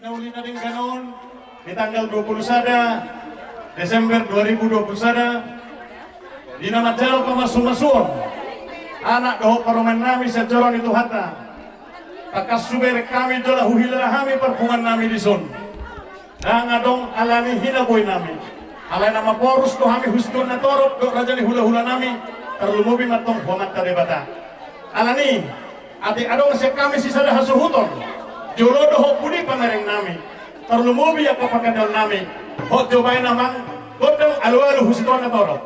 nauli na din ganon di tanggal 21 Desember 2021 di nama jalo pemasuun anak doho paroman nami sa joron itu hata takas suber kami jola huhila kami perpungan nami di son dan adong alani hinaboy nami alay nama porus do kami huston na torop do raja ni hula-hula nami terlumubi matong homat kadebata alani ati adong se kami sisa dah hasuhuton jolo doho pudi pamereng nami terlumubi apa pakadal nami hot jobay namang godong alu-alu huston na torop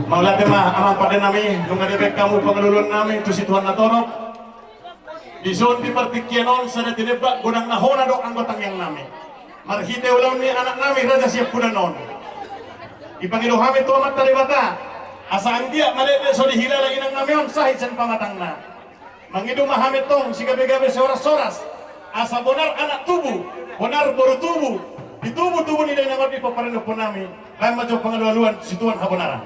Maulah tema amang pada nami nung adebek kamu pengelulun nami tu situan na torop di zon di pertikienon sada tinebak gunang nahona do anggotang yang nami marhite ulang ni anak nami raja siap kudanon ipangido kami tu amat taribata asa anggia malete so dihila lagi nang namion sahid sen pamatangna mangidu mahamet tong si gabe-gabe soras-soras asa bonar anak tubuh bonar boru tubuh di tubuh-tubuh ni dai nangot di paparendo pun nami lain maju pengelualuan situan habonaran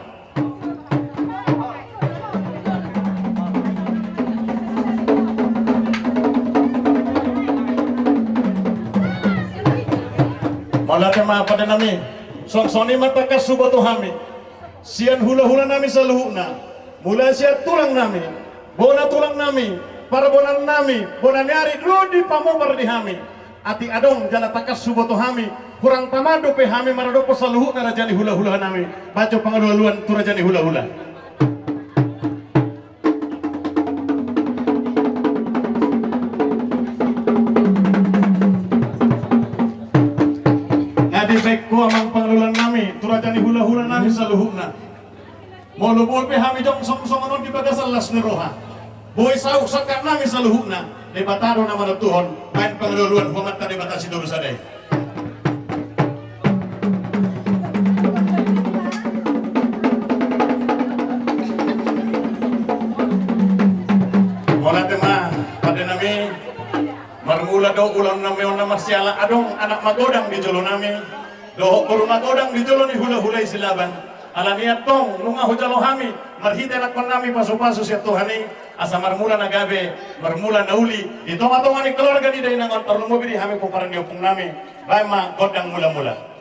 Malah tema pada nami soni mata kasubo tu hami sian hula-hula nami saluhuna mulai sian tulang nami bona tulang nami para bonan nami bonan nyari dulu di pamomar di hami ati adong jala takas subo tu hami kurang pamado pe hami maradopo saluhuna rajani hula-hula nami baca pengaluan tu rajani hula-hula Bekku amang pengelulan nami turajani hula-hula nami saluhuna molubul pe hami jong song-songonon di bagasal las neroha boy sauk sakat nami saluhuna debataro nama na tuhon main pengelulan humat ka debatasi dulu sadai mola tema pada nami marmula do ulang nami on nama siala adong anak magodang di jolo nami doh kuruma godang di jolo ni hula-hula silaban alaniat tong nunga hujalo hami marhita lakon nami pasu-pasu siya tuhani asa marmula nagabe marmula nauli ito matong ani keluarga di day nangon terlumo bidi hami kumparan diopong nami baima godang mula-mula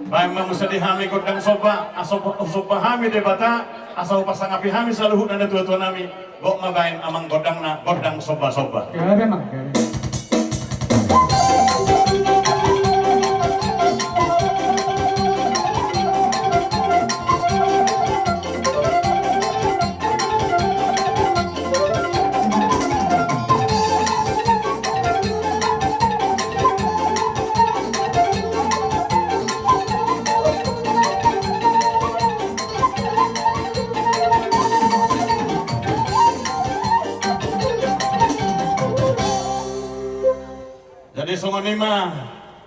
baik mamusa di hami godang sopa sopa hami debata asal pasangapi hami saluhut nanda tua-tua nami gok mabain amang godang na godang sopa-sopa songonima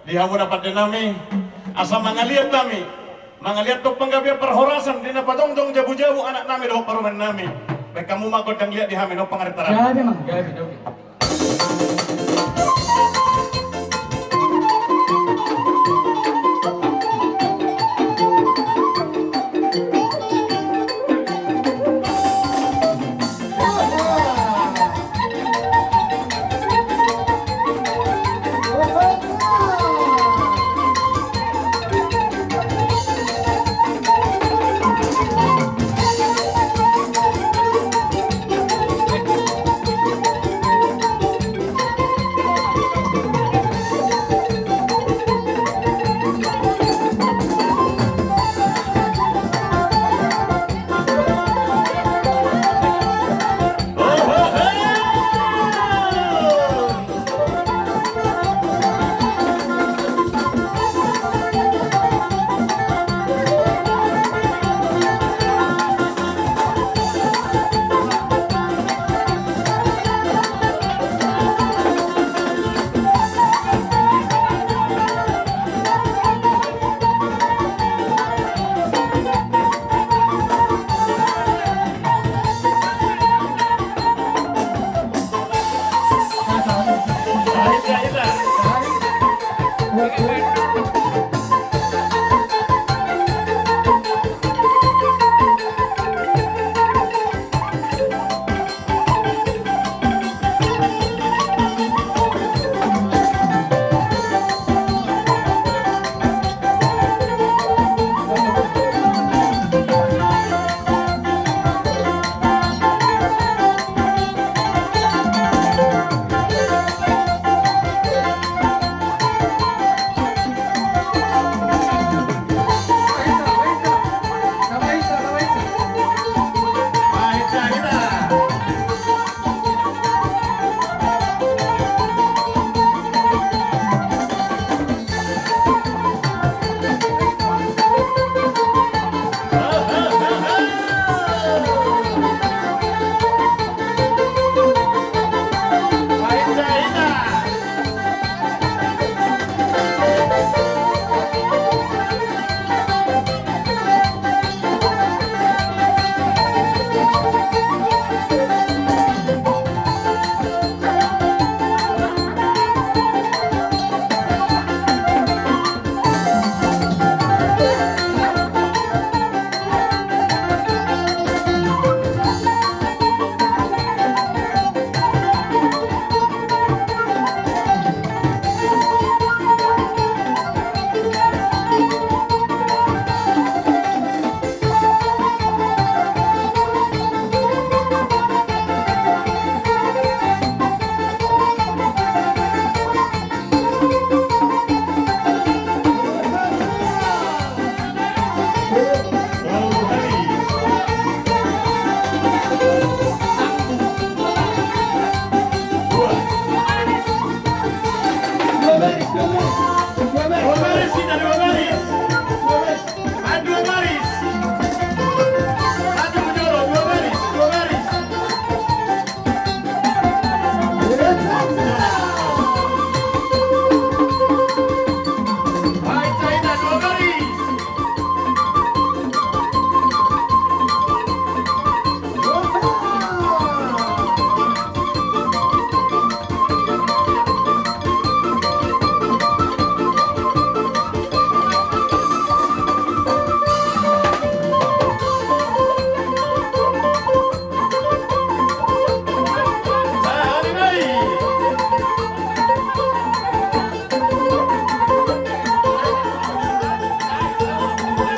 di hamu dapat denami asa mangaliat nami mangaliat tok panggabian perhorasan dina pajongjong jabu-jabu anak nami do paruman nami baik kamu mah godang lihat di hami do pangaritaran jadi mang jadi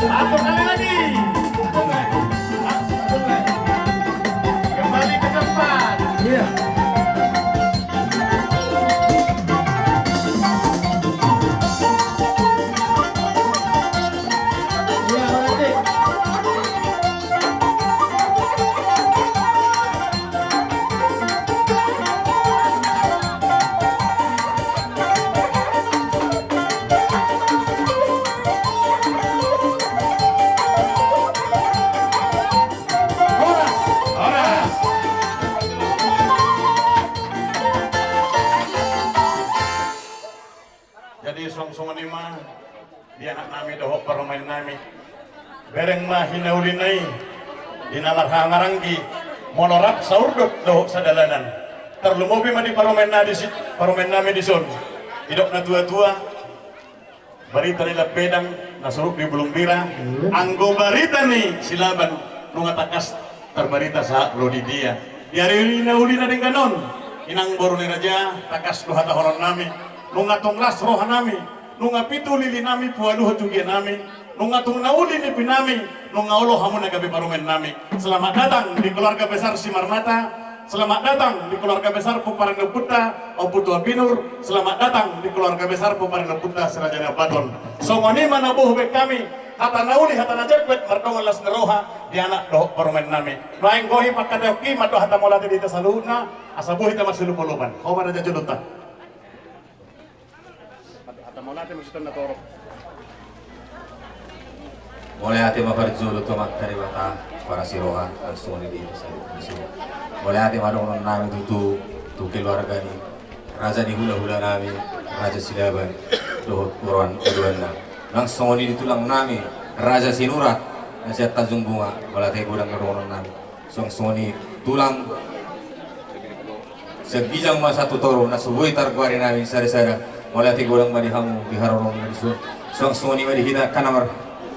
Satu kali lagi. Kembali ke tempat. Iya. Iya, berarti. Horas. Horas. Jadi song-songan ini mah di anak nami dohok permain nami bereng mah hinaulinai di nalar hangaranggi monorak saurduk dohok sadalanan terlumobi mah di paromen nami di son hidup na tua-tua barita nila pedang nasuruk di belum bira anggo barita nih silaban nunga takas terbarita sa lo di dia di hari ini naulina dengan non inang boru ni raja takas doha tahonon nami nunga tonglas roha nami nunga pitu lili nami pualuh tugian nami nunga tung nauli ni pinami nunga olo hamu nagabi parumen nami selamat datang di keluarga besar Simarmata selamat datang di keluarga besar Puparana Putra Oputua Binur selamat datang di keluarga besar Puparana Putra Serajana Baton songoni mana buh bek kami hata nauli hata najepet merdongan las neroha di anak doh parumen nami noaing gohi pakateoki mato hata molati di tasaluna asabuhi tamas silupuluban kau mana jajudutah Mulai hati mafarjulu tumak dari bata para siroha langsung di sini. Mulai hati madong nami tutu tu keluarga ni raja ni hula nami raja Silaban dohot kuran keduana langsung di tulang nami raja Sinurat nasihat Tanjung Bunga mulai hati gudang kedua nami langsung di tulang segijang masa tutoro nasubuhi targuari nami sada mulai hati gudang madihamu diharorong nadisun langsung di madihina kanamar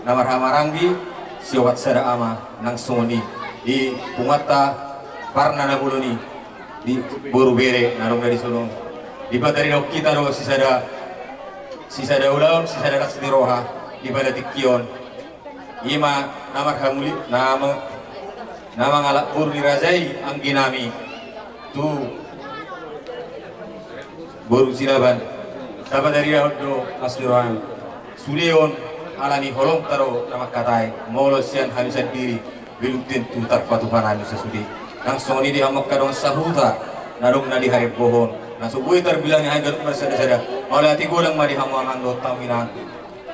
namar hamaranggi siwat sada ama nang soni di pungata parna na buluni di boru bere narong dari sulung di batari dok kita do si sada ulau si sada dak roha di bada tikion ima namar hamuli nama ngalak purni rajai angginami tu boru Silaban dapat dari do asli rohan suleon alani holong taro nama katai molo sian hamisan diri belum tentu tarpatuhan hamisa sudi langsung ini dihamak kadong sahuta narung na di hari pohon langsung bui terbilangnya hanya bersada-sada oleh hati godang madi hamangan do taminan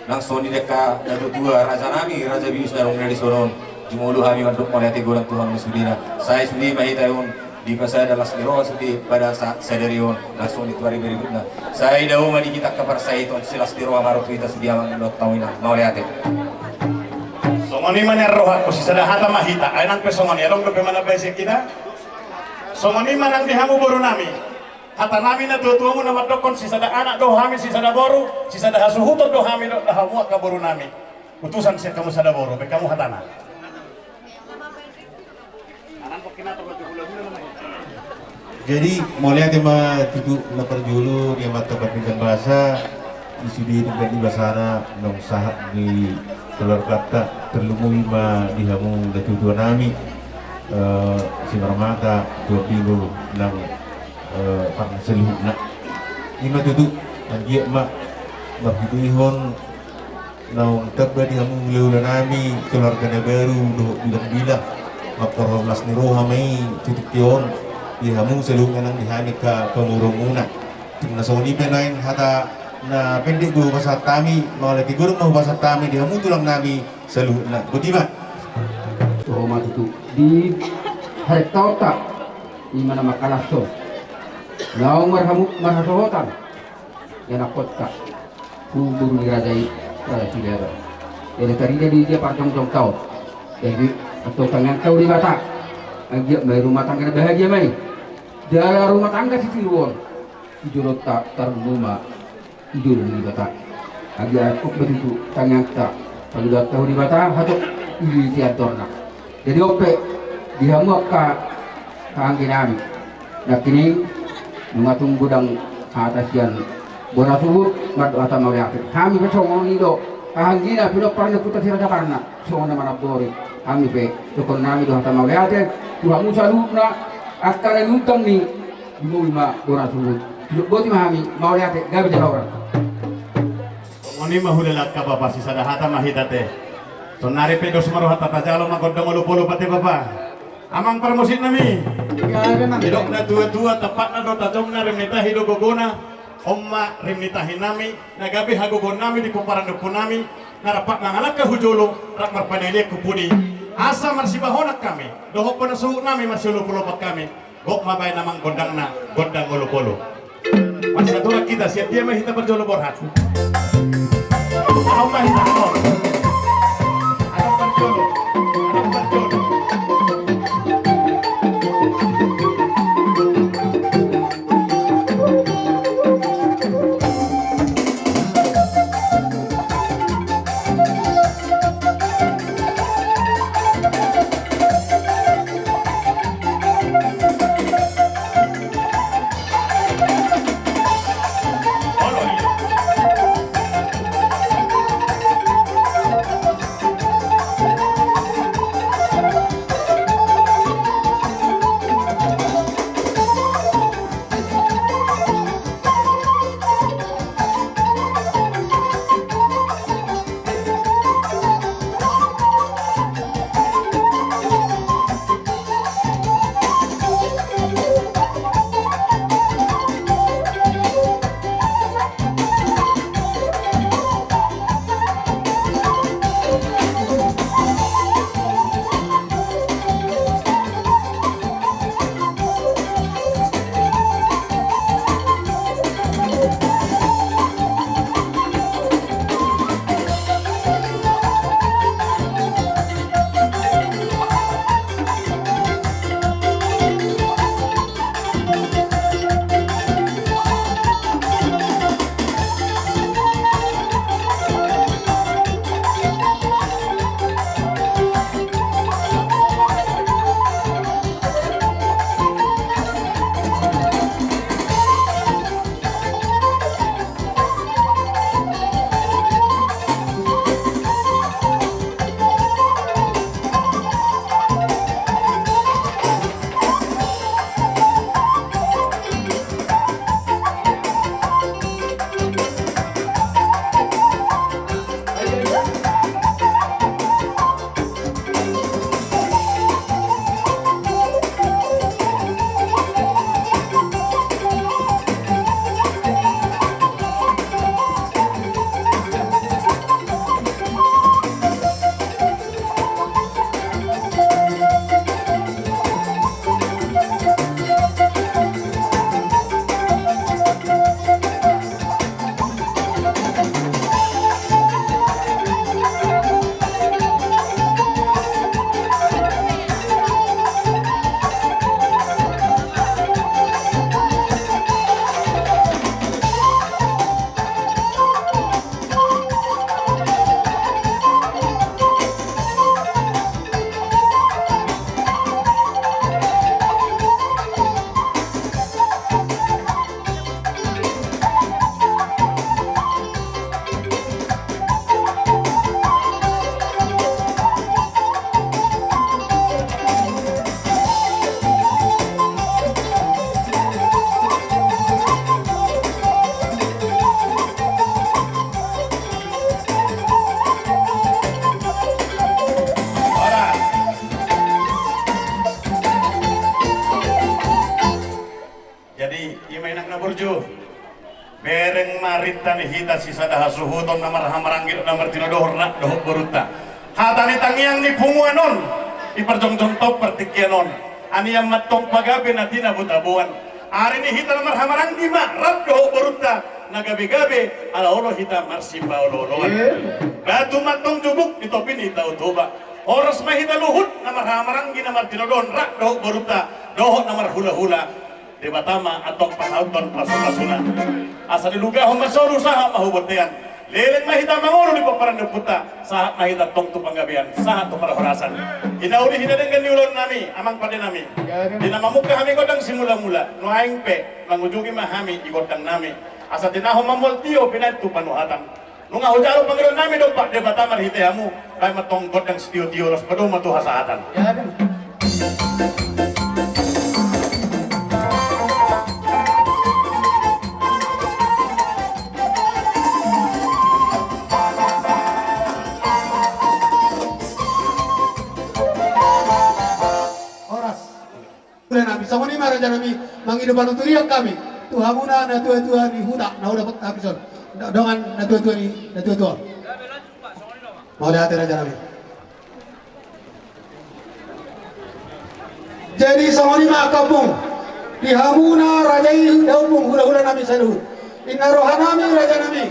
langsung ini deka dadu dua raja nami raja bius narung dari sonon jumulu hami manduk oleh hati godang Tuhan musudina saya sudi mahitayun di pasal adalah seliro sudi pada saat sadarion langsung dituari berikutnya saya dahu madi kita kabar saya itu silas tiro amaru kita sudi amang do taminan oleh hati songoni mana roha ko si sada hata mahita ay nang pesongoni along do pemana bae kita songoni manang dihamu boru nami hata nami na tuwa mo na madokon si sada anak do hami si sada boru si sada hasuhuto do hami do hamu ka boru nami utusan siya kamu sada boru be kamu hatana Jadi mulai ada mah tidur lapar julu dia mata berpindah bahasa isudi dengan di bahasa nong sahak di keluar kata terlumui ma dihamu datu dua nami Simarmata dua minggu nang parna seluhuk nak ima duduk dia mak berhidihon nong tebba dihamu leula nami keluarga baru do bilang makor las niroha mai titik tion dihamu seluhuk nang dihanik ka pemurung-muna timna soni penain hata na pendek go bahasa tami malah di gurung mau bahasa tami dia mu tulang nami selu na budiman hormat itu di hari tauta di mana makalaso lau marhasohotan yang kota kubur dirajai raja Silaban jadi tadi dia partong tau jadi atau tangan tau di mata agak mai rumah tangga bahagia mai dalam rumah tangga si Tiruon ijolot tak terluma idul di bata agar aku begitu tangan tak kalau dah tahu di bata hatok ini teater nak jadi ope dihamu ka angin nami nak kini mengatung gudang atas yang bona subuh madu atam mawiyat kami bersongong itu Kahanggina pinoparna puta sira Jakarna. So na manabori. Kami pe tukon nami doha tama gate. Tuha musa lupna akara nutang ni Dulu ma dora sungguh. Dulu boti mahami mau lihat gabi jalan. Oni mahulala ka baba si sadahata mahitate. So nari pedo sumaro hata tajalo magodong lupo pati baba. Amang permusit nami. Hidok na tua-tua tepat na do tajom na remita hidok gogona. Omma remita hinami nagabi hagogon nami di kumparan dupo nami. Narapak nangalak ka hujolo rak marpanele kupudi. Asa marsibahonak kami. Dohok pa na suhuk nami marsilupo-lupat kami. Gok mabay namang gondang na gondang olo-polo. Pasaturak kita siap dia mah kita berjolo borhat. Ano mahita mo? Ano berjolo? Ano berjolo? Bereng maritan hita sisa dah suhuton namar hamaranggil namar tinodohor nak dohok beruta. Hatani tangiang ni punguanon, iperjong-jong top pertikianon. Ani yang matong pagabi natina butabuan. Hari ini hita namar hamaranggi mak rap dohok beruta. Nagabi-gabi ala olo hita marsimba olo-oloan. Batu matong jubuk ditopin hita utuba. Horos mahita luhut namar hamaranggi namar tinodon rak dohok beruta. Dohok namar hula-hula. Debatama atong pasauton pasuna asa diluga hong masoro saha mahubotean leleng mahita mangoro di paparan deputa saha mahita tong tu panggabian saha tu parahorasan hinauli hinadenggan niulon nami amang pada nami dinamamuka kami godang simula-mula nuaing pe mangujugi mahami di godang nami asa tinahom mamol tio pinat tu panuhatan Nung ahujalo Panginoon namin do pak debata marhiteamu kay matongkot ng sitiyo-tiyo las padu matuhasatan. Jadi. Oras. Tulen nabi, sama ni mara janami mangidupan uturiak kami. Tuhamuna na tua-tua ni huda na huda pat habison. Dongan na tua-tua ni na tua-tua. Mau lihat raja nabi. Jadi sama ni mak kampung. Dihamuna rajai daupung hula-hula nabi saluhut. Inna rohanami raja nabi.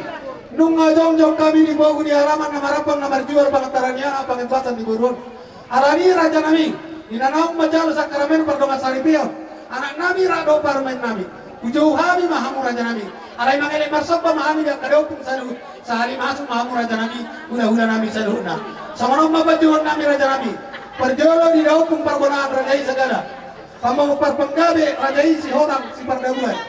Nunga jong-jong kami di bawah di halaman namarapang namarjual pangantarannya pangentuasan di burun. Arani raja nami. Inanaung majal sakramen perdonga saripion. Anak nami rado parmen nami. Ujau hami mahamu raja nami. Alai mangele marsabba mahami dak kadopung saluhut. Sahari masuk mahamu raja nami. Hula-hula nami saluhutna. Samanong mabajuan nami raja nami. Perjolo di daupung parbonaan rajai segala. Pamau parpenggabe rajai si honang si pardabuan.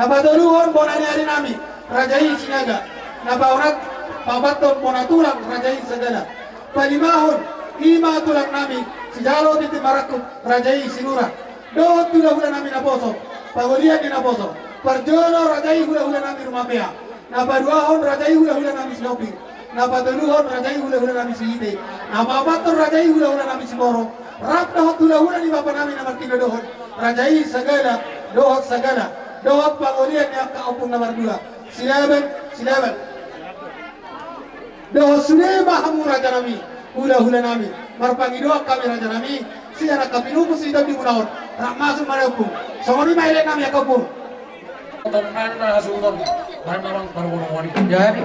Nabadoluhon bonani hari nami. Rajai sinaga, nabaunat pabaton monatulang rajai segala. Palimahon ima tulang nami sijalo titi marakuk rajai sinura. Dohot hula-hula nami naposo, pagulian di naposo. Parjolo rajai hula-hula nami rumah pea. Nabaduahon rajai hula-hula nami sinoping. Nabadoluhon rajai hula-hula nami sihite. Nababaton rajai hula-hula nami simoro. Rap dohot hula-hula ni bapa nami namartindo dohot. Rajai segala, dohot segala. Dohot pagulian yang kaupung nomor 2. Silaban. Doh sudah mahamu raja nami, hula-hula nami. Marpangi doa kami raja nami. Si anak kami nuku si di munawon. Rak masuk marapung. Somoni maile nami akapung. Tangan na sultan. Marang parunong wanita. Jadi.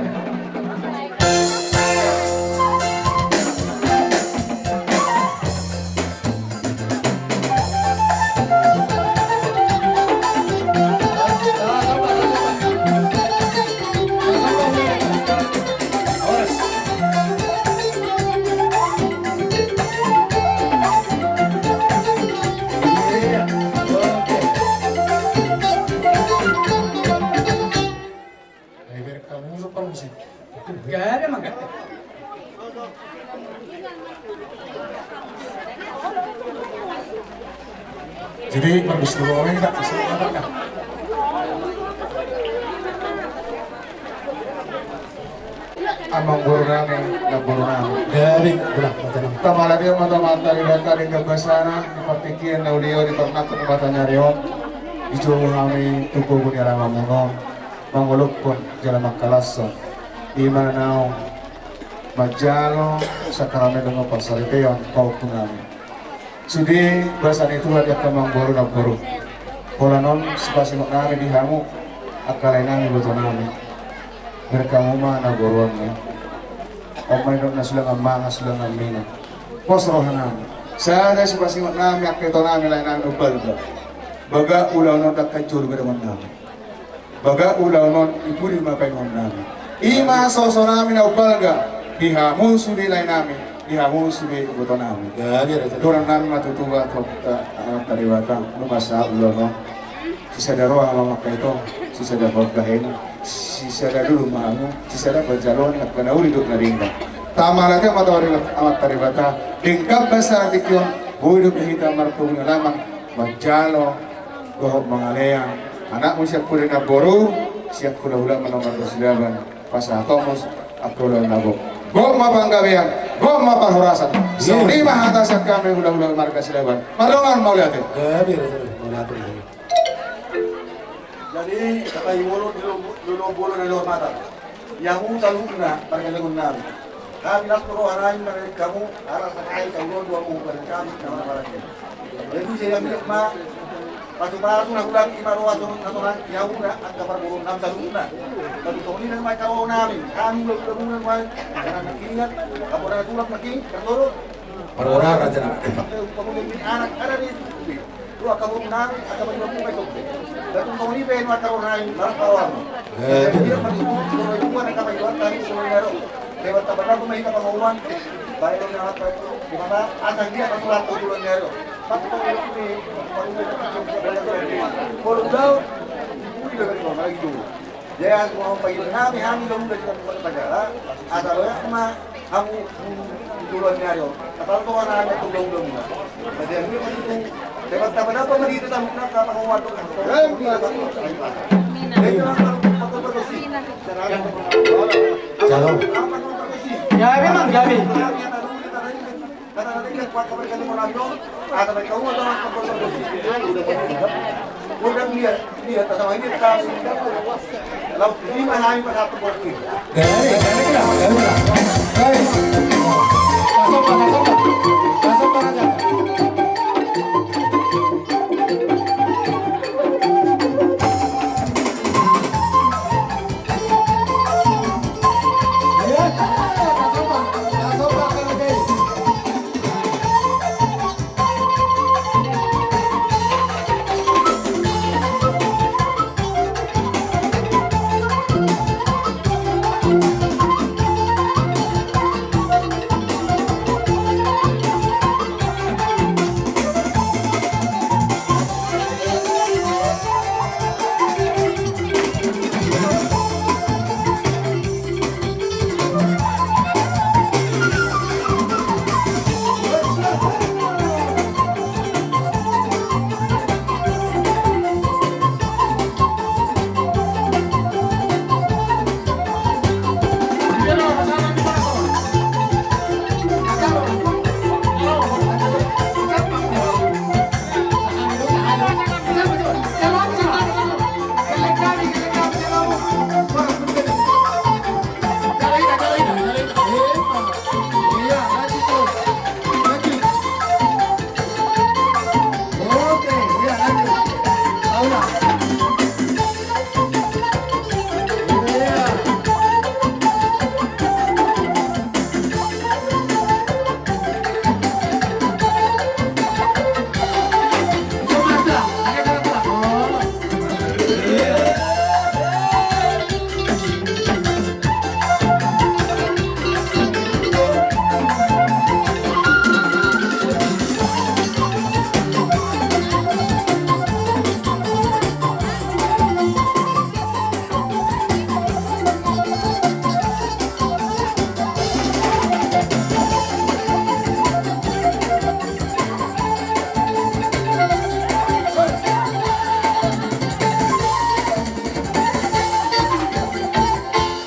Gak ada mang. Jadi bagus dulu orang tidak bisa mengatakan. Amang guru nami, na guru nami. Dari bulan macam Tamala dia mata-mata di bata di gabasana, di partikian na uliyo di pernakot di bata nyariyon. Ijo kami tuko ko niya lang among mangulog ko jalan makalaso. Di mana naong majalo sa karami ng pasariteyon kau po namin. Sudi basan itu hadiah kamang guru na guru. Pola non sepasimok namin di hamu akalay namin luto namin. Mereka muma na guruan niya. O malinod na silang amanga silang amina. Posrohan namin. Sa ada sepasimok namin akito namin lain namin ubal ba. Baga ulaw non dakajur bedaman namin. Baga ulaw non ipuri mapaynon namin. Ima soso namin na upalga, dihamun sudi lain namin, dihamun sudi buto namin. Dorang namin matutuwa at anak tariwata, lumasa ulo no. Sisa daro ang mga kaito, sisa daro pagkahin, sisa daro lumahango, sisa daro berjalon at kanauli duk na ringa. Tama lang yung matawari amat taribata, dingkap basa dikyon, buhay duk hita marpung na lamang, magjalo, gohok mga leyang, anak mo siya puli na boro, siya kula-hula manomar dosilaban. Pasatomos at tulong nabok. Gom mapanggawian, gom mapahurasan. So, di mahatasan kami hula-hula marga silaban. Marungan mau lihat ya? Jadi kata iwolo dulu bolo na luar mata. Yang selalu na pagkalagun namin. Kami nakuro harain na kamu arah sakay kamu dua bulan kami na marami. Jadi saya bilang ma Pasu-pasu na kulang imaruwa natulang yaw na at kaparburong nam sa luna. Tapi kung hindi na may kawaw namin, kami lagunan may kanang nakingat, kapo na natulak naking, kanuro. Parora raja na. Pagulong anak, ada rin. Dua kaburong namin, at kapag yung may sopre. Dahil kung hindi pa yun mataroon na yung marang kawang. Hindi na mag-ibig, siguro yung buwan ang kamayuan, kami siguro naro. Kaya ba't tabala kung mahita panguwan, bayan ng anak tayo, di ba na, asang dia patulat ko tulong naro. Kalau daw, hindi na ganito, malagi dulu. Dia mau pagi kami dong dari kampung Pajala. Ada banyak mah kamu duluan nyari. Kapal tuh anak tuh dong. Jadi ini itu dapat apa mah itu tamu nak apa mau waktu kan. Shalom. Ya memang Gabi. Karena nanti kan kuat kabar kan mau lanjut. Ada mereka mau dalam kapal udah lihat sama ini kan. Lalu ini mana yang pada terbuat.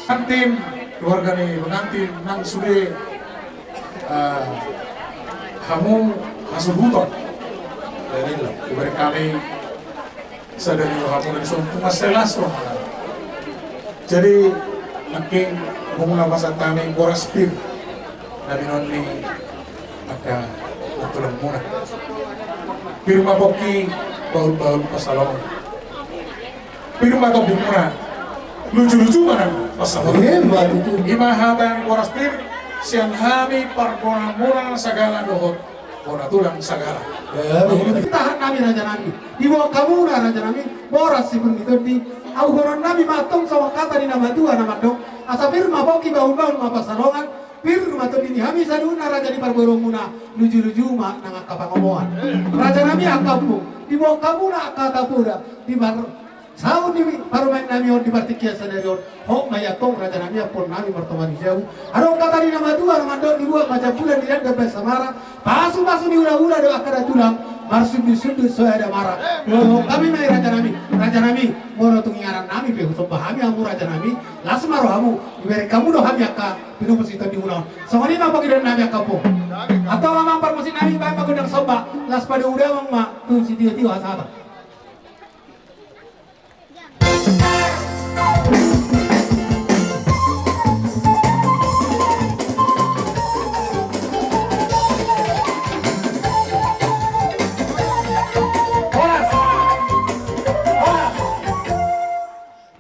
Pengantin keluarga nih pengantin nang sudah kamu masuk hutan dari itu diberi kami sadari kamu dari suatu masalah soal jadi makin mengulang bahasa kami boras pir dari noni maka betul muna firma boki baul pasalong firma topi muna lucu-lucu mana pasalong imahatan boras pir siang hami parpona segala dohot bona tulang segala Tahan nami raja nami. Di bawah kamu raja nami. Boras si begitu di. Augoran nami matong sama kata di nama dua nama dong. Asa firma boki baun ma pasalongan. Firma to dini hami saduna raja di parboromuna. Luju-luju ma nang kapangomoan. Raja nami akampung. Di bawah kamu na akatapura. Di bar Saun di parumain nami on di partikia senerion. Hok mayatong raja nami apon nami berteman jauh. Adong kata di nama dua nama dong dibuat macam bulan di dalam samara. Pasu di ula-ula do akada tulang. Marsud di sudut soya ada marah. Kami mai raja nami mono tungingaran nami be husop bahami amu raja nami. Lasmaro hamu ibere kamu do hami akka pinu posito di ulang. Songoni ma pagi nami akka po. Atau mamang parmosi nami bae pagundang soba. Las pada udah mang ma tu si tio asaba.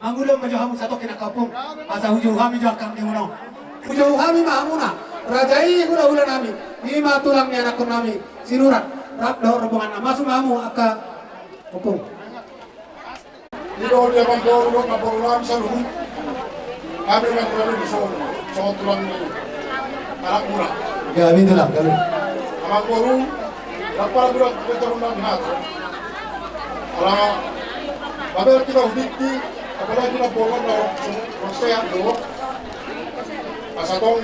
Mangulong maju hamu satu kena kapung. Asa hujung kami jo akan diuno. Hujung kami mahamuna. Rajai hula nami. Lima tulang ni anak nami. Sinurat. Rap dahor rombongan masuk mahamu aka kapung. Dito dia pangkoro na pangulong sa luhut. Kami lang kami di so tulang ni anak muna. Ya, itulah kami. Amang koro lapar dulu kita rumah dihat. Orang babar kita uditi apalagi na bokon na masayan do asatong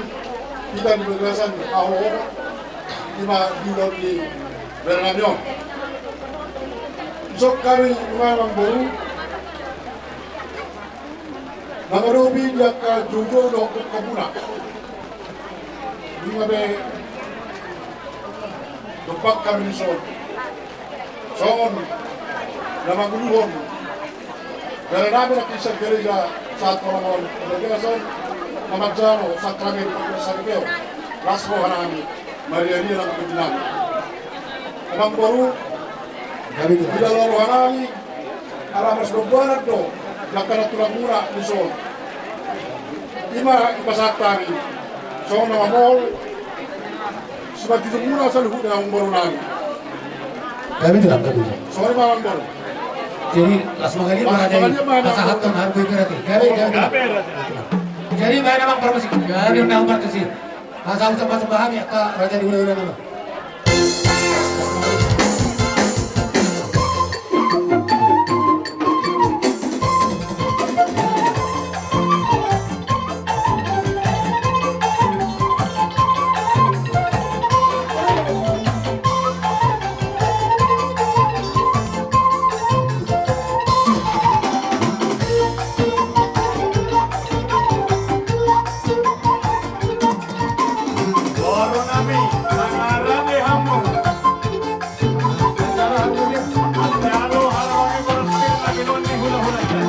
kita di bagasan ako lima bilog di Bernabeu. So kami mga baru nangarubi yak judo do kabuna lima be dopak kami ni son na maguluhon Bernabeu na kisah gereja saat orang bagasan na magjano sa tramin pagkasaripeo lasmo hanami Maria ng Pilipinas. Amang baru bila lalu hanami aramas berbuanan do lakana tulang murah ni son ima ipasatani son na mall sebagai tulang murah sa luhut ng baru nami Kami bilang kami. sorry mamang baru Jadi langsung kali merajai pasangan tuh harus berarti. Kami. Jadi main namang promosi. Kami undang partisi. Asal sempat paham ya Kak Raja di udah nama. Loro nami, nangarami hamu. Asyado harawagi berspil lagi noni hula-hula dyan.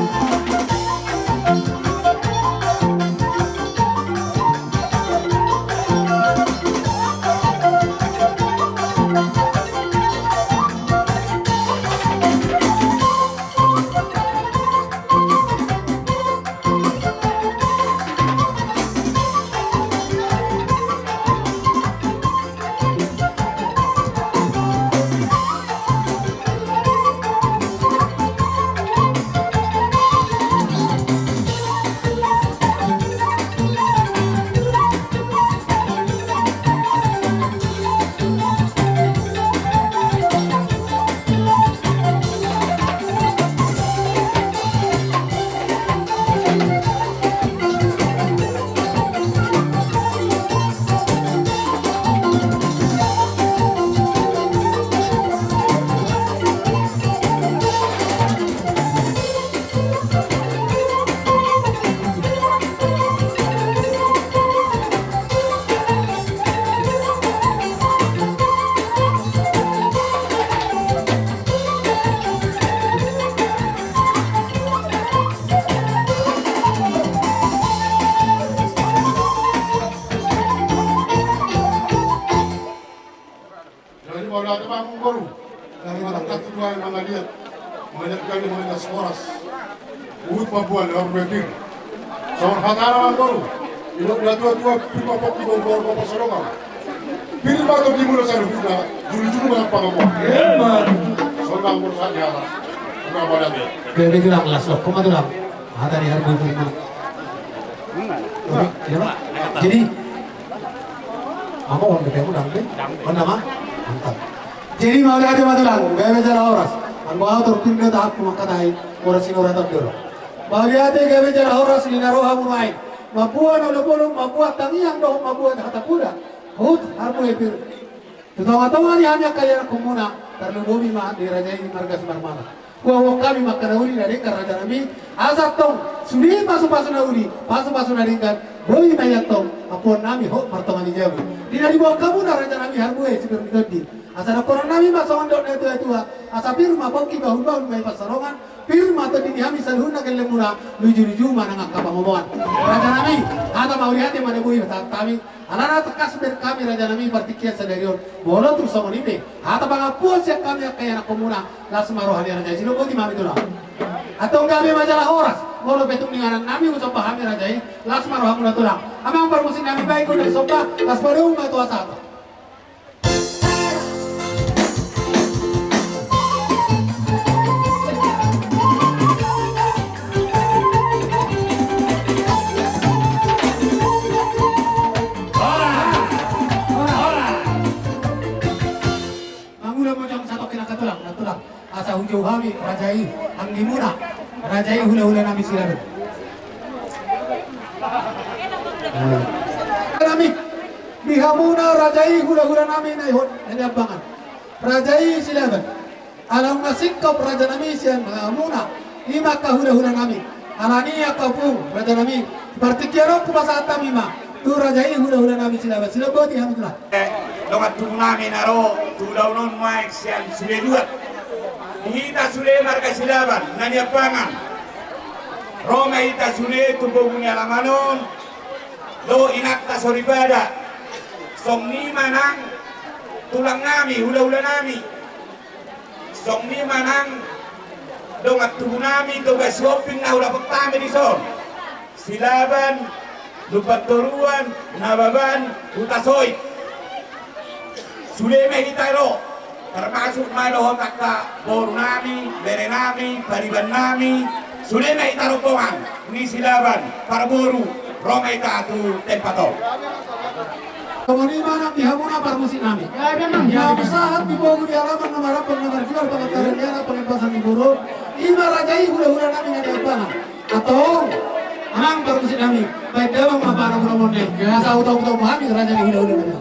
Jadi mau ada mamang baru dari masyarakat tua yang mana lihat banyak kali mengenai sekoras Uhud Papua dalam berpikir seorang hatara mamang baru itu udah tua-tua pipa pop di bawah bapak sorong pilih batu di mulut saya udah juru-juru banyak panggung soal mamang baru saat nyala enggak pada dia Kami bilang langsung. Kau mah tulang. Ada di harga itu. Jadi Mama orang ketemu dangdut, mana mah? Mantap. Jadi mau lihat cuma tulang, gaya bicara horas. Anu autor pindah tahap kumakatai, orang sini orang terdor. Mau lihat gaya bicara horas ini naruh mulai. Mabuan udah bolong, mabuat tangiang doh, mabuat kata kuda. Hut harus epir. Tetawa-tawa ni hanya kaya kumuna, terlebih mah dirajai marga Sumarmana. Kuah kami makan uli dari kerajaan kami. Asal tong, sudah masuk nauli, masuk naringkan. Boy banyak tong, apun nami hok pertemuan di Jawa. Di dari bawah kamu raja nami harbuai seperti tadi. Asal apun nami masuk ondok na tua. Asal firma bangki bahun may pasarongan. Firma tadi di kami salhun na kelemuna luju mana ngak kapamomoan. Raja nami, ada mau lihat mana boy kami. Anak-anak tekas kami raja nami partikian sadarion. Bola terus sama ini. Ada bangapun siap kami kayak anak komuna. Langsung maruh hari raja sini bagi mami tulang. Atau kami majalah horas. Molo betung ninganan nami usap pahami rajai. Las maruh aku tulang. Amang permusin nami baik udah sopa. Las baru nggak tua satu. Mangula mo jang satu kena katulang. Asa hujau kami rajai ang dimuna. rajai hula-hula nami silaban. Nami bihamuna rajai hula-hula nami naihon ini abangan. Rajai silaban. Alam nasikap raja nami sian muna lima hula-hula nami. Anania kapung raja nami. Partikiaro kubasa atamima. Tu rajai hula-hula nami silaban. Silaban dihamuna. Dongat tunami naro tulau non maik sian sudah dua. Hita sudah marga silaban nani apangan. Roma hita sudah tubuh punya lamanon. Lo inak ta soribada. Somni manang tulang nami hula-hula nami. Somni manang dongat tubuh nami tugas shopping na ulah pertama di son. Silaban lupat toruan nababan utasoy. Sudah mehitaro termasuk malohon kakak boru nami, bere nami, pariban nami. Sudah mehitaro poang ni silaban para boru Roma itu tempato. Kemudian mana bihamuna para musik nami. Ya saat di bawah di halaman nomor jual pengetahuan dia pelepasan di burung. Ima rajai hula-hula nami yang diapakan atau anang para musik nami. Baik dalam apa anak muda asal utang-utang mahami rajai hula-hula nami.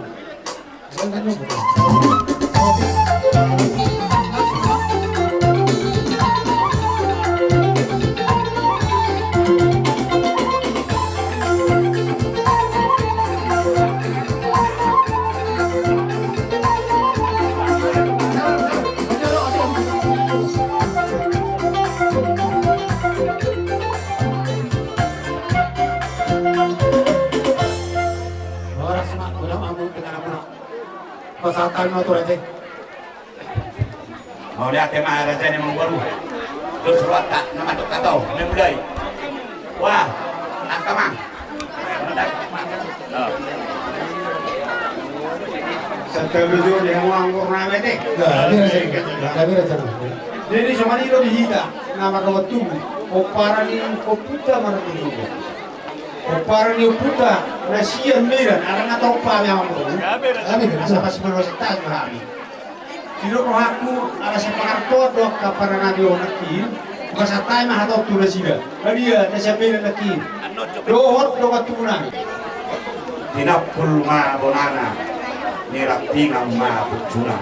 Pasatan mo to raja. Mau lihat tema raja yang membaru. Terus buat tak nama tok katau mulai. Wah, angka mang. Setelah yang nganggur nama itu. Kami raja. Jadi cuma itu dihita nama kawatu. Opara ni koputa mana tu. Opara ni koputa nasian miran arang atau apa yang ambil. Kami sama sebenarnya tak berani. Tidak aku ada sepakarto dok kapara nabi onakin. Masa tayo mahatop tu nasiga. Dia nasabi na nakin. Dohot dokat tunan. Tinapul ma bonana nirapingang ma pucuna.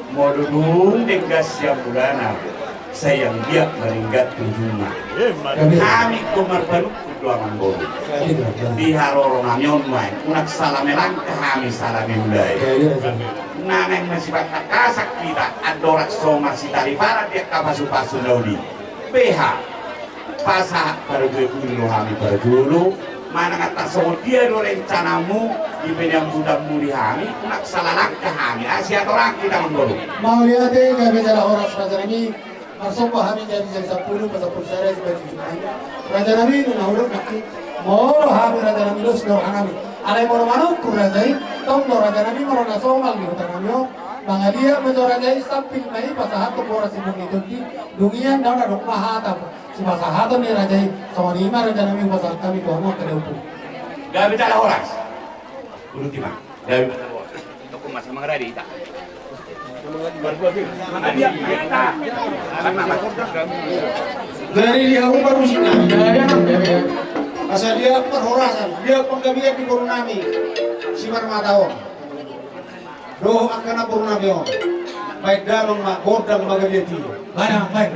Modulung degas yang bulana sayang dia meringgat tunjuna. Kami kumarbanuk kuduangan boru. Di harorong amyon main unak salamelang kami salame mulai. Naneng masih bakal kasak kita adorak somar si tari para dia kapasu-pasu daudi. PH pasah pada gue kulo kami pada dulu mana kata so dia do rencanamu di pedang sudah muri kami nak salah langkah kami asia orang kita menggolu Mau lihat deh kami bicara orang raja nami masuk kami jadi 10 pasal sehari sebagai jumlah raja nami nahulu kaki mau kami raja nami lu sudah kami ada yang mau manuk kurajai tong raja nami mau nasomal di hutan kami Bang dia mencorajai samping mai pasahat tu boras si bungi tu dungian dah nak mahat apa si pasahat ni rajai sama lima raja nami pasahat kami tu anak kena upu gak bicara orang urut timah gak bicara orang toko masih mengeradi tak Dari dia aku baru sih nami. Asal dia perhorasan, dia penggabian di burung nami. Simar matahon. Doh akan burung nami on. Baik dalam mak godang magaliati. Baik baik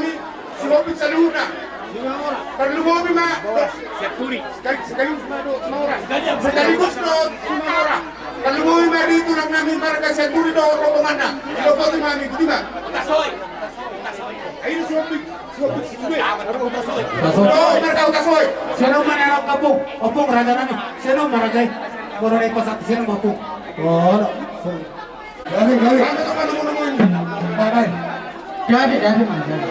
kami sumopit sa luna. Perlu mo kami sekaligus no 5 orang. Kalau mo kami dito lang namin para kay Security do rombongan na. Ilo po mami, di ba? Ayun sumopit. Oh, mereka utasoy. Sino manarap ka po? Opong raja namin. Sino maragay? Muro na ipasat. Sino mo po? Oh, gabi. Ano to pa naman? Bye. Gabi man. Gabi.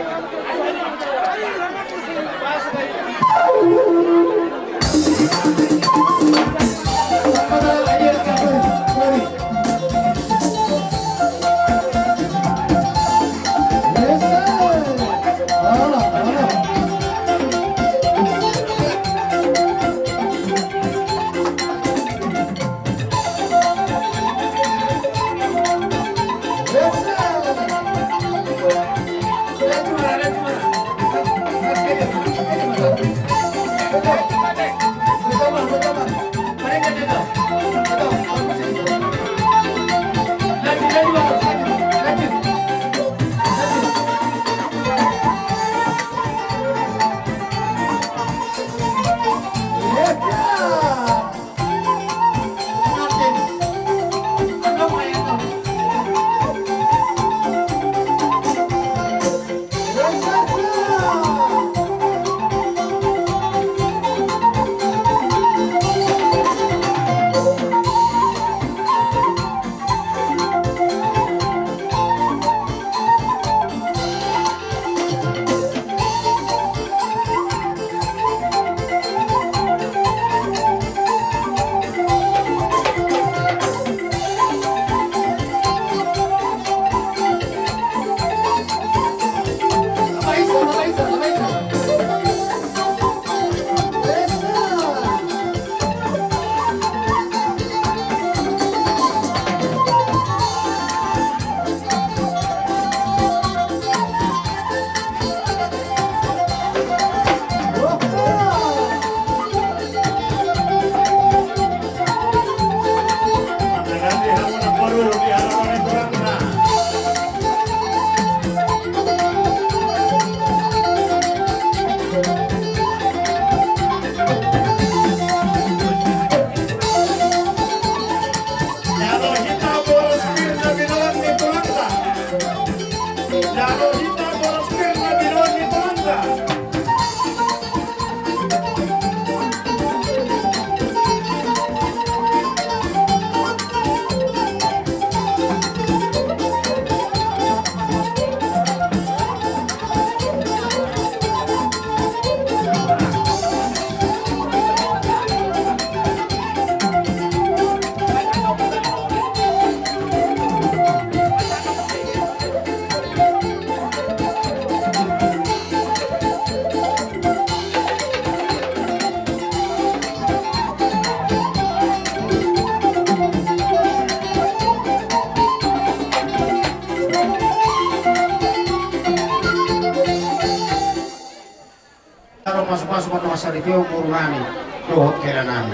Masuk-masuk ke masa itu kurunani dohot kela nami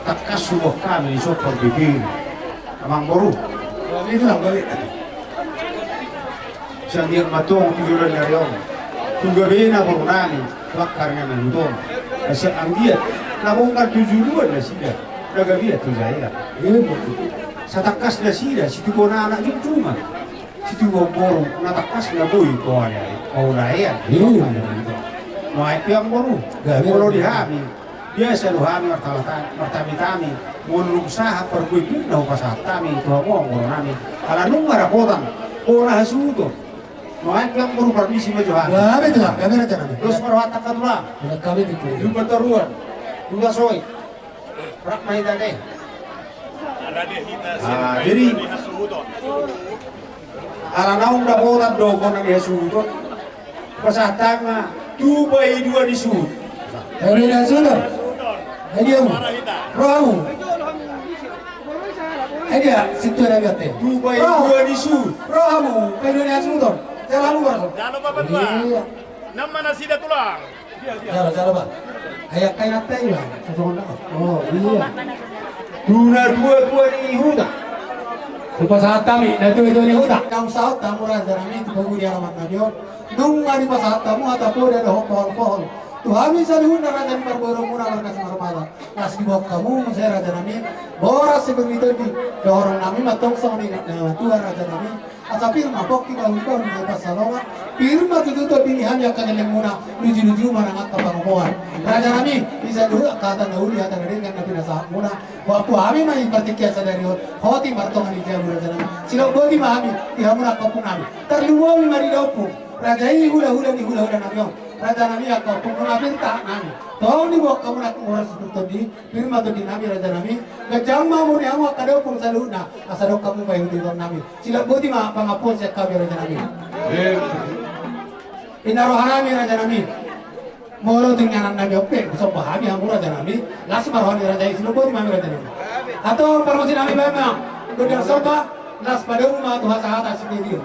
takas subuh kami di sopor bibir amang boru itu lah balik sandir matong tujuan dari om tunggu bina kurunani bakarnya nandong asal anggiat nabungkan tujuan nasidah daga biat tu saya satakas nasidah situ kona anak cuma situ boru natakas nabui kona mau layan Mai piang boru, kalau dihami, biasa luhami martami kami, mau usaha perbuih na upasat kami, tuh ngomong nami, ala nung marapotan, olah hasuto, mai piang boru permisi majuhan. Gabi tu lah, gabi aja nabi. Terus perwata kadula, Gabi itu. lupa taruan, lupa soy, prak mai tadi. Jadi, ala naung dapotan dogon nang hasuto, pasat tanga. 2 by 2 di sud. Dari nasional. Dia mu. Rohamu. Dia situ ada gate. 2 by 2 di sud. Rohamu. Dari nasional. Jalan luar. Jangan lupa berdua. Iya. Nama nasi dah tulang. Jalan pak. Kayak nate lah. Oh iya. Duna 2 di huda. Supa saat kami, na itu ni huda. Yang saat tamu raja nami itu bagu dia alamat nabion. Nung ngari pas saat tamu atau po dan pohon. Tuhami salihun na raja ni berburu muna berkas marmada. Nas di bawah kamu saya raja nami. Boras seperti itu di dorong nami matong sama ni Tuhan raja nami. Asapir mapok kita hukum di pas salonga. Pirma tutup pilihan yang kanyang muna nuju mana ngat kapangomoan. Raja nami bisa dulu kata nauli atau dengan nabi nasa muna. Waktu kami mai pertikian sadari hoti martongan di jamu raja nami. Sila bodi mahami dihamuna kapung nami. Terluwa mi mari dopu. Raja ini hula ni hula nami. Raja nami aku kapung nami tak nami. Tahu ni buat kamu nak ngurus tutup di firma tu di nami raja nami. Ngejama mu ni awak kadau pun saluna. Asal kamu bayu di nami. Sila bodi mah pangapun saya kami raja nami. Inarohanami raja nami. Moro dengan nami oke, so pahami hamu raja nami. Las marhani raja itu bodi mami raja nami. Atau promosi nami bagaimana? Kuda soba las pada rumah Tuhan sahaja sendiri.